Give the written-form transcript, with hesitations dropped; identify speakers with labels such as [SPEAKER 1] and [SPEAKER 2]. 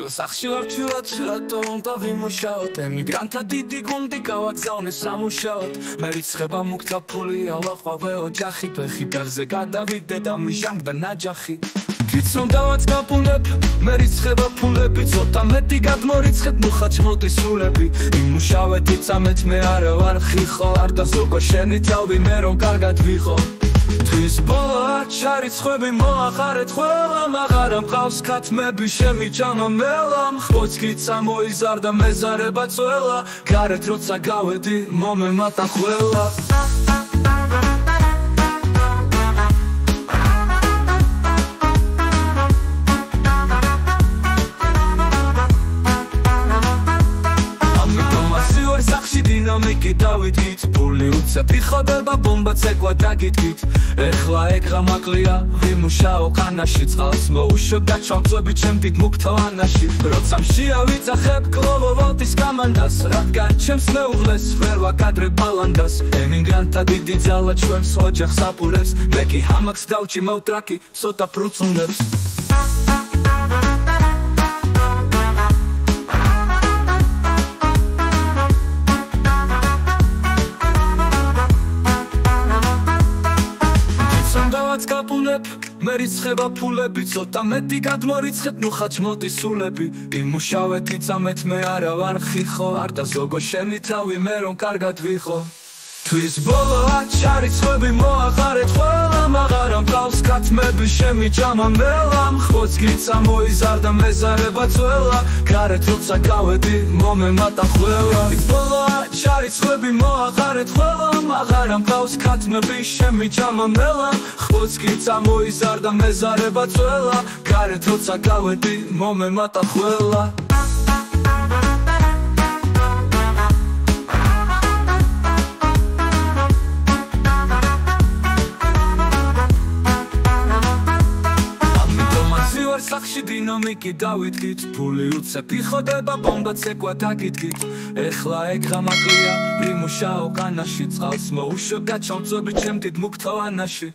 [SPEAKER 1] სახში ვარ ჩილად და ვიმუშაოთ ემიგრანტთა დიდი გუნდი გავაგზავნე სამუშაოდ მე რიცხება მუქთა ფულია ვაყვავე ოჯახი ფეხი ფეხზე გადავიდე და მიშამდა ნაჯახი გიცნო დავაწყაპუნებ მე რიცხება ფულები ცოტა მეტი გადმორიცხეთ მუხაჩმოდი სულები იმუშავეთ იწამეთ მე არა ვარ ხიხო არ და ზოგო შენი თავი მე რომ კარგად ვიყო თვის ბოლა ჩარიცხვები მოახარეთ ყველა მაღარა მყავს ქათმები შემიჭამა მელა მხოც გიცა მოიზარდა მეზარება წველა გარეთ როცა გავედი მომემატა ყველა დინამიკი დავიდით ფული უცებ იხოდება ბომბა ცეკვა დაგიდგით ეხლა ეგრა მაკლია ვიმუშაო ყანაში წყალს მოუშვებ და ჩამწვები ჩემ დიდ მუქთა ანაში როცა მშიავიძახებ კლოვოვოდის გამანდას რადგან ჩემს მეუღლეს ვერ ვაკადრებ ბალანდას ემიგრანტთა დიდი ძალა ჩვენს ოჯახს აპურებს მე კი ჰამაკს დავჭიმავ ტრაკი ცოტა პრუცუნებს გავაცკაპუნებ მე რიცხება ფულები ცოტა მეტი გადმორიცხეთ მუხაჩმოდი სულები იმუშავეთ იწამეთ მე არა ვარ ხიხო არ და ზოგო შენი თავი მე რომ კარგად ვიყო თვის ბოლა ჩარიცხვები მოახარეთ ყველა მაღარა მყავს ქათმები შემიჭამა მელა მხოც გიცა მოიზარდა მეზარება წველა გარეთ როცა გავედი მომემატა ყველა ბოლა ჩარიცხვები მოახარეთ ყველა მაღარა მყავს ქათმები შემიჭამა მელა მხოც გიცა მოიზარდა მეზარება წველა გარეთ როცა გავედი მომემატა ყველა სახში დინამიკი დავიდგით ფული უცებ იხოდება ბომბა ცეკვა დაგიდგით ეხლა ეგრა მაკლია ვიმუშაო ყანაში წყალს მოუშვებ და ჩამწვები ჩემ დიდ მუქთა ანაში